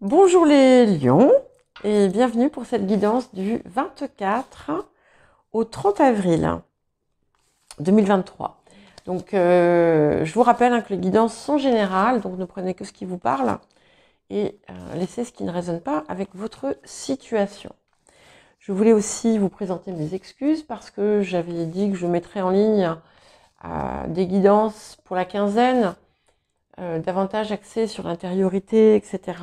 Bonjour les lions et bienvenue pour cette guidance du 24 au 30 avril 2023. Donc je vous rappelle que les guidances sont générales, donc ne prenez que ce qui vous parle et laissez ce qui ne résonne pas avec votre situation. Je voulais aussi vous présenter mes excuses parce que j'avais dit que je mettrais en ligne des guidances pour la quinzaine, davantage axées sur l'intériorité, etc.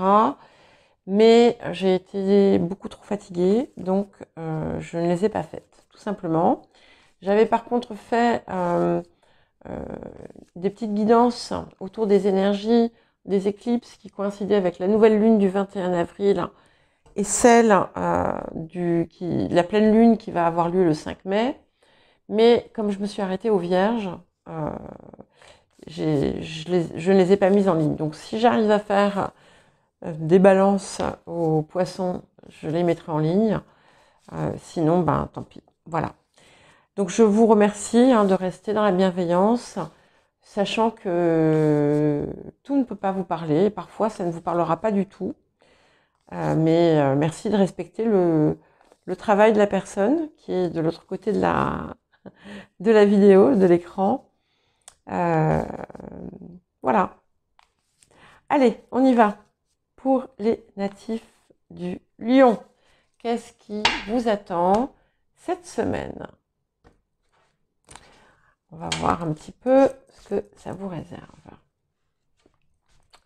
Mais j'ai été beaucoup trop fatiguée, donc je ne les ai pas faites, tout simplement. J'avais par contre fait des petites guidances autour des énergies, des éclipses qui coïncidaient avec la nouvelle lune du 21 avril et celle de la pleine lune qui va avoir lieu le 5 mai. Mais comme je me suis arrêtée aux Vierges, je ne les ai pas mises en ligne. Donc si j'arrive à faire des balances aux poissons, je les mettrai en ligne. Sinon, ben tant pis. Voilà. Donc je vous remercie de rester dans la bienveillance, sachant que tout ne peut pas vous parler. Parfois, ça ne vous parlera pas du tout. Mais merci de respecter le travail de la personne qui est de l'autre côté de la vidéo, de l'écran. Voilà. Allez, on y va. Pour les natifs du Lion, qu'est-ce qui vous attend cette semaine? On va voir un petit peu ce que ça vous réserve.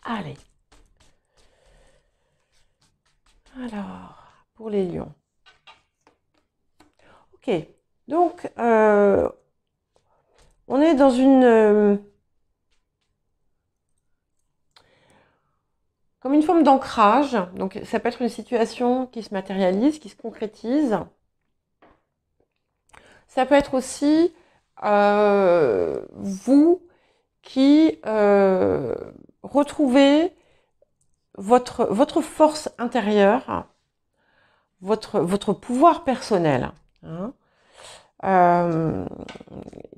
Allez. Alors, pour les lions. Ok. Donc, on est dans comme une forme d'ancrage. Donc, ça peut être une situation qui se matérialise, qui se concrétise. Ça peut être aussi vous qui retrouvez votre force intérieure, votre pouvoir personnel,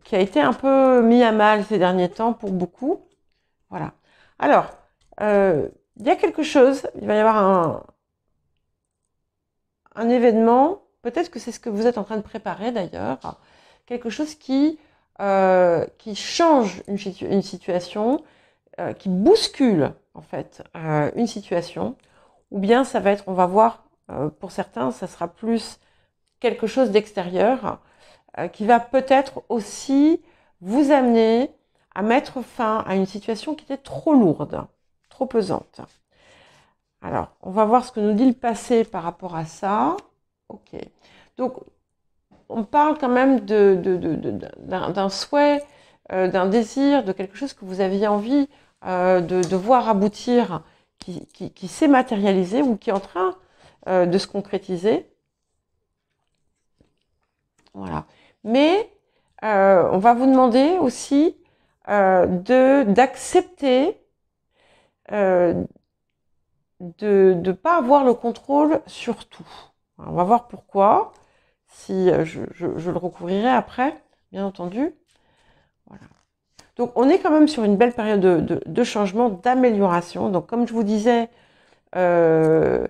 qui a été un peu mis à mal ces derniers temps pour beaucoup. Voilà. Alors, il y a quelque chose, il va y avoir un événement, peut-être que c'est ce que vous êtes en train de préparer d'ailleurs, quelque chose qui change une situation, qui bouscule en fait une situation, ou bien ça va être, on va voir, pour certains, ça sera plus quelque chose d'extérieur qui va peut-être aussi vous amener à mettre fin à une situation qui était trop lourde, trop pesante. Alors, on va voir ce que nous dit le passé par rapport à ça. Ok. Donc, on parle quand même d'un souhait, d'un désir, de quelque chose que vous aviez envie de voir aboutir, qui s'est matérialisé ou qui est en train de se concrétiser. Voilà. Mais on va vous demander aussi d'accepter de ne pas avoir le contrôle sur tout. On va voir pourquoi, si je le recouvrirai après, bien entendu. Voilà. Donc on est quand même sur une belle période de changement, d'amélioration. Donc comme je vous disais, vous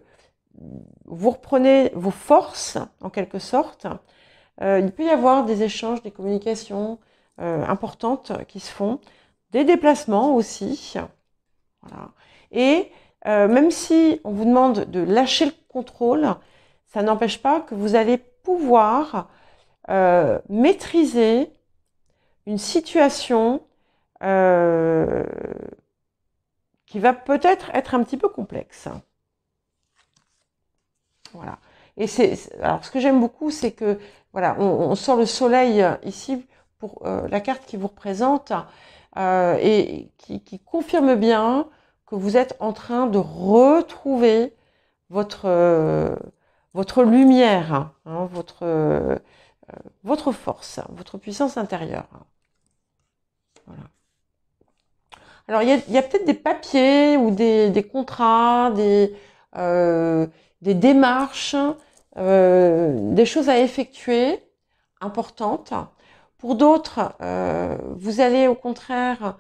reprenez vos forces en quelque sorte. Il peut y avoir des échanges, des communications importantes qui se font, des déplacements aussi. Voilà. Et même si on vous demande de lâcher le contrôle, ça n'empêche pas que vous allez pouvoir maîtriser une situation qui va peut-être être un petit peu complexe. Voilà. Et alors ce que j'aime beaucoup, c'est que voilà, on sort le soleil ici pour la carte qui vous représente et qui confirme bien que vous êtes en train de retrouver votre lumière, votre force, votre puissance intérieure. Voilà. Alors il y a peut-être des papiers ou des contrats, des démarches, des choses à effectuer importantes. Pour d'autres, vous allez au contraire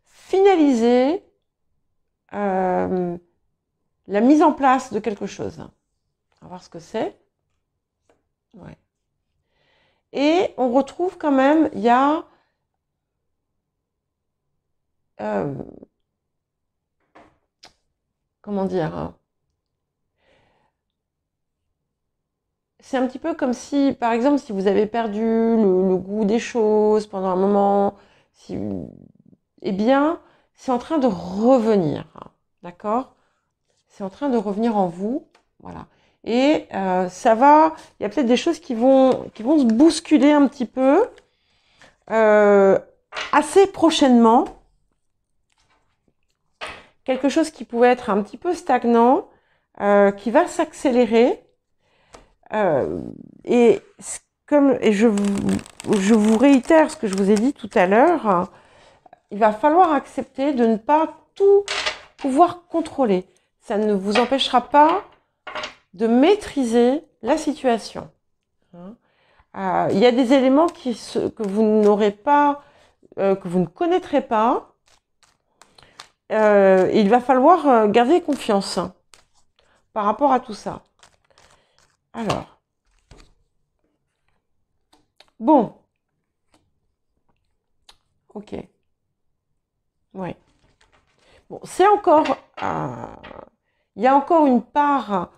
finaliser la mise en place de quelque chose. On va voir ce que c'est. Ouais. Et on retrouve quand même, il y a comment dire, hein, c'est un petit peu comme si, par exemple, si vous avez perdu le goût des choses pendant un moment, si, eh bien, c'est en train de revenir, d'accord? C'est en train de revenir en vous, voilà. Et ça va, il y a peut-être des choses qui vont se bousculer un petit peu assez prochainement. Quelque chose qui pouvait être un petit peu stagnant, qui va s'accélérer. Et je vous réitère ce que je vous ai dit tout à l'heure, il va falloir accepter de ne pas tout pouvoir contrôler. Ça ne vous empêchera pas de maîtriser la situation. Il y a des éléments que vous n'aurez pas, que vous ne connaîtrez pas. Il va falloir garder confiance par rapport à tout ça. Alors, bon, ok, ouais. Bon, c'est encore, il y a encore une part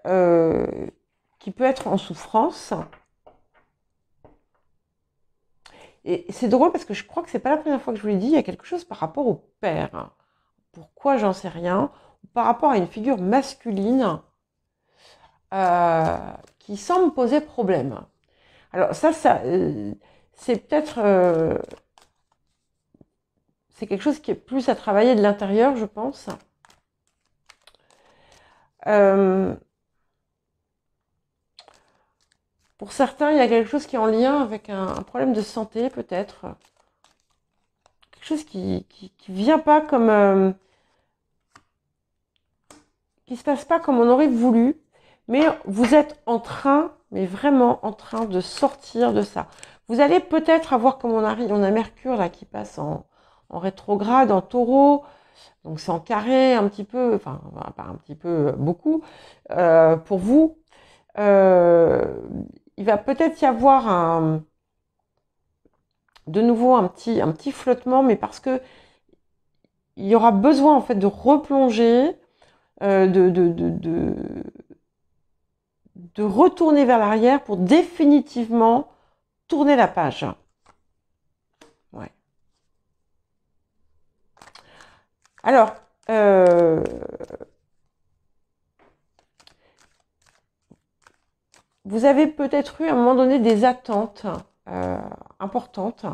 qui peut être en souffrance. Et c'est drôle parce que je crois que c'est pas la première fois que je vous l'ai dit, il y a quelque chose par rapport au père. Pourquoi, j'en sais rien. Par rapport à une figure masculine qui semble poser problème. Alors ça c'est peut-être... c'est quelque chose qui est plus à travailler de l'intérieur, je pense. Pour certains, il y a quelque chose qui est en lien avec un problème de santé, peut-être. Quelque chose qui vient pas comme... qui se passe pas comme on aurait voulu. Mais vous êtes en train, mais vraiment en train de sortir de ça. Vous allez peut-être avoir, comme on a Mercure là qui passe en rétrograde, en taureau. Donc c'est en carré un petit peu, enfin pas un petit peu, beaucoup, pour vous. Il va peut-être y avoir de nouveau un petit flottement, mais parce que il y aura besoin en fait de replonger, de retourner vers l'arrière pour définitivement tourner la page. Ouais. Alors, vous avez peut-être eu à un moment donné des attentes importantes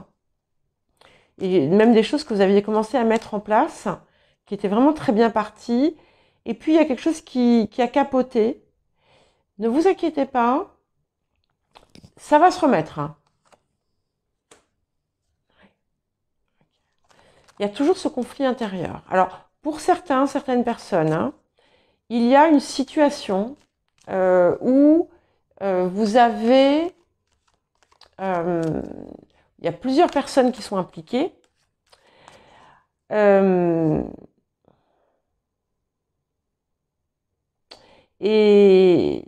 et même des choses que vous aviez commencé à mettre en place qui étaient vraiment très bien parties. Et puis, il y a quelque chose qui a capoté. Ne vous inquiétez pas, ça va se remettre. Il y a toujours ce conflit intérieur. Alors, pour certaines personnes, il y a une situation où vous avez... il y a plusieurs personnes qui sont impliquées. Et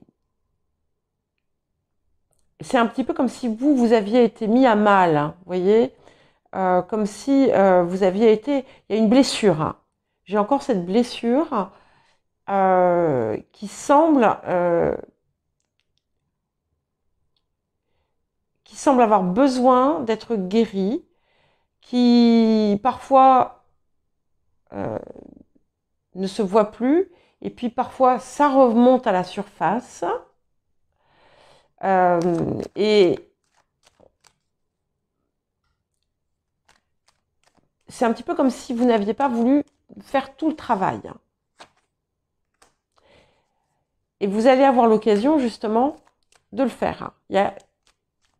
c'est un petit peu comme si vous aviez été mis à mal, hein, vous voyez, comme si vous aviez été... Il y a une blessure. Hein. J'ai encore cette blessure qui semble avoir besoin d'être guérie, qui parfois ne se voit plus, et puis parfois ça remonte à la surface. Et c'est un petit peu comme si vous n'aviez pas voulu faire tout le travail. Et vous allez avoir l'occasion justement de le faire. Il y a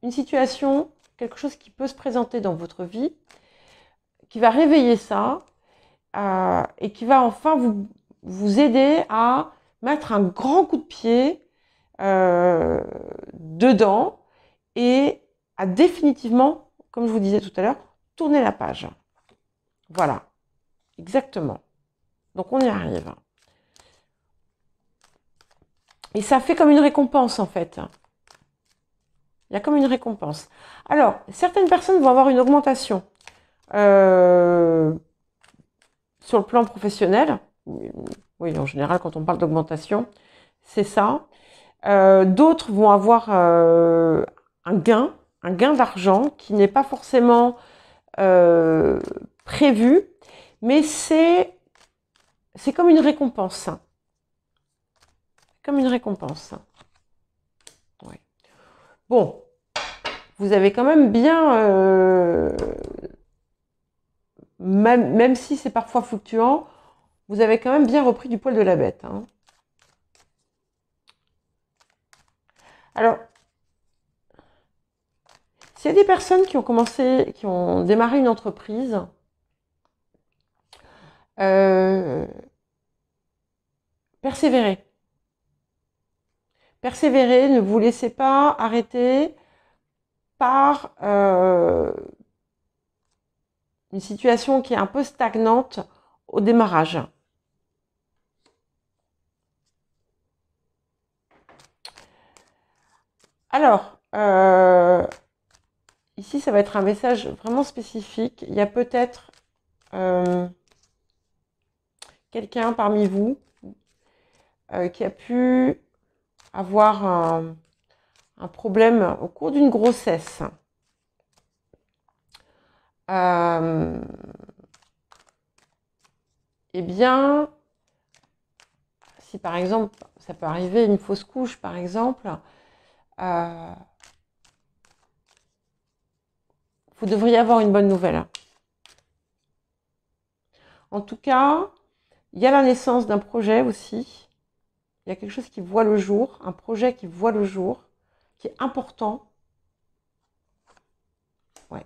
une situation, quelque chose qui peut se présenter dans votre vie, qui va réveiller ça, et qui va enfin vous aider à mettre un grand coup de pied dedans et à définitivement, comme je vous disais tout à l'heure, tourner la page. Voilà, exactement. Donc, on y arrive. Et ça fait comme une récompense, en fait. Il y a comme une récompense. Alors, certaines personnes vont avoir une augmentation sur le plan professionnel. Oui, en général, quand on parle d'augmentation, c'est ça. D'autres vont avoir un gain d'argent qui n'est pas forcément prévu, mais c'est comme une récompense. Comme une récompense. Ouais. Bon, vous avez quand même bien, même si c'est parfois fluctuant, vous avez quand même bien repris du poil de la bête. Hein. Alors, s'il y a des personnes qui ont démarré une entreprise, persévérez. Persévérez, ne vous laissez pas arrêter par une situation qui est un peu stagnante au démarrage. Alors, ici, ça va être un message vraiment spécifique. Il y a peut-être quelqu'un parmi vous qui a pu avoir un problème au cours d'une grossesse. Eh bien, si par exemple, ça peut arriver une fausse couche, par exemple, vous devriez avoir une bonne nouvelle. En tout cas, il y a la naissance d'un projet aussi. Il y a quelque chose qui voit le jour, un projet qui voit le jour, qui est important. Ouais.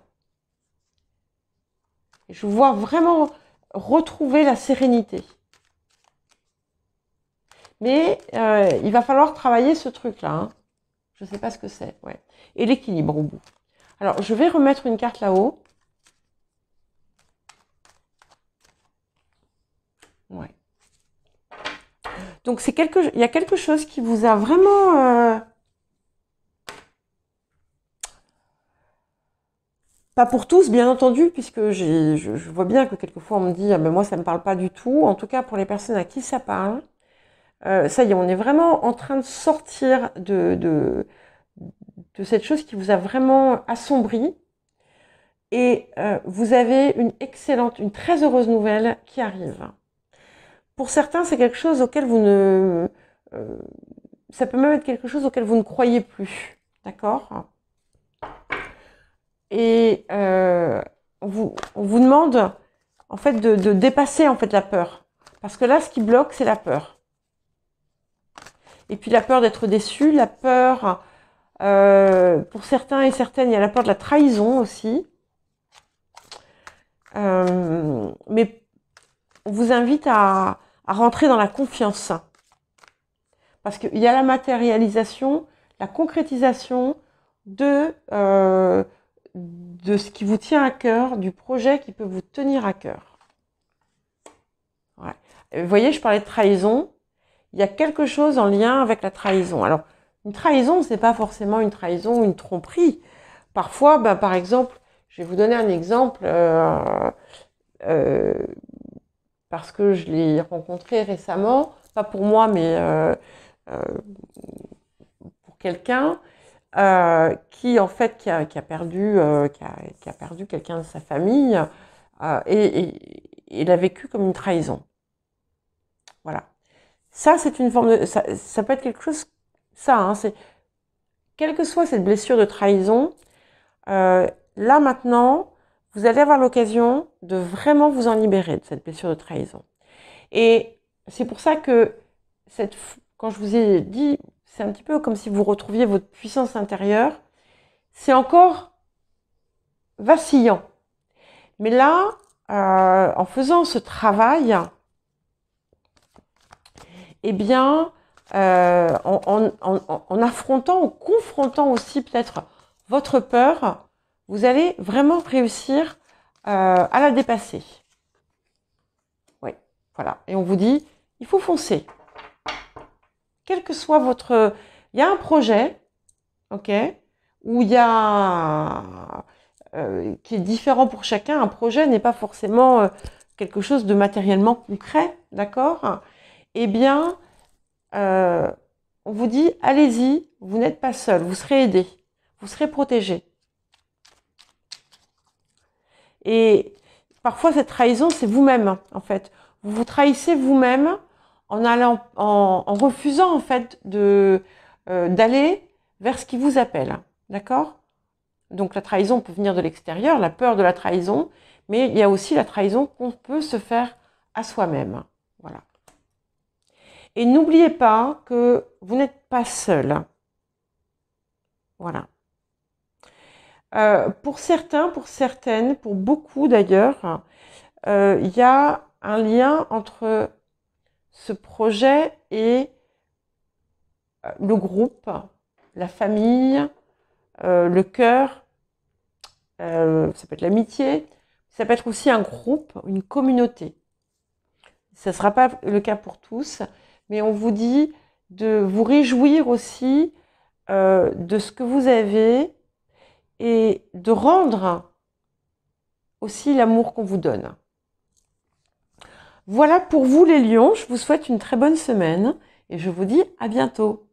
Et je vois vraiment retrouver la sérénité. Mais il va falloir travailler ce truc-là. Hein. Je ne sais pas ce que c'est. Ouais. Et l'équilibre au bout. Alors, je vais remettre une carte là-haut. Ouais. Donc, il y a quelque chose qui vous a vraiment... pas pour tous, bien entendu, puisque je vois bien que quelquefois on me dit « Ah, mais moi, ça ne me parle pas du tout ». En tout cas, pour les personnes à qui ça parle, ça y est, on est vraiment en train de sortir de cette chose qui vous a vraiment assombri. Et vous avez une très heureuse nouvelle qui arrive. Pour certains, c'est quelque chose auquel vous ne... ça peut même être quelque chose auquel vous ne croyez plus. D'accord ? Et on vous demande en fait de dépasser en fait la peur. Parce que là, ce qui bloque, c'est la peur. Et puis la peur d'être déçu, la peur, pour certains et certaines, il y a la peur de la trahison aussi. Mais on vous invite à rentrer dans la confiance. Parce qu'il y a la matérialisation, la concrétisation de ce qui vous tient à cœur, du projet qui peut vous tenir à cœur. Ouais. Vous voyez, je parlais de trahison. Il y a quelque chose en lien avec la trahison. Alors, une trahison, ce n'est pas forcément une trahison ou une tromperie. Parfois, ben, par exemple, je vais vous donner un exemple parce que je l'ai rencontré récemment, pas pour moi, mais pour quelqu'un qui, en fait, qui a perdu quelqu'un de sa famille et il a vécu comme une trahison. Voilà. Ça, c'est une forme de... Ça peut être quelque chose... Ça, hein, c'est... Quelle que soit cette blessure de trahison, là, maintenant, vous allez avoir l'occasion de vraiment vous en libérer de cette blessure de trahison. Et c'est pour ça que, quand je vous ai dit, c'est un petit peu comme si vous retrouviez votre puissance intérieure, c'est encore vacillant. Mais là, en faisant ce travail, eh bien, en affrontant, en confrontant aussi peut-être votre peur, vous allez vraiment réussir à la dépasser. Oui. Voilà. Et on vous dit, il faut foncer. Quel que soit votre... Il y a un projet, ok, où il y a... qui est différent pour chacun. Un projet n'est pas forcément quelque chose de matériellement concret, d'accord? Eh bien, on vous dit, allez-y, vous n'êtes pas seul, vous serez aidé, vous serez protégé. Et parfois, cette trahison, c'est vous-même, en fait. Vous vous trahissez vous-même en refusant, en fait, d'aller vers ce qui vous appelle. D'accord? Donc, la trahison peut venir de l'extérieur, la peur de la trahison, mais il y a aussi la trahison qu'on peut se faire à soi-même. Voilà. Et n'oubliez pas que vous n'êtes pas seul. Voilà. Pour certains, pour certaines, pour beaucoup d'ailleurs, il y a un lien entre ce projet et le groupe, la famille, le cœur, ça peut être l'amitié, ça peut être aussi un groupe, une communauté. Ça ne sera pas le cas pour tous, mais on vous dit de vous réjouir aussi de ce que vous avez et de rendre aussi l'amour qu'on vous donne. Voilà pour vous les lions, je vous souhaite une très bonne semaine et je vous dis à bientôt.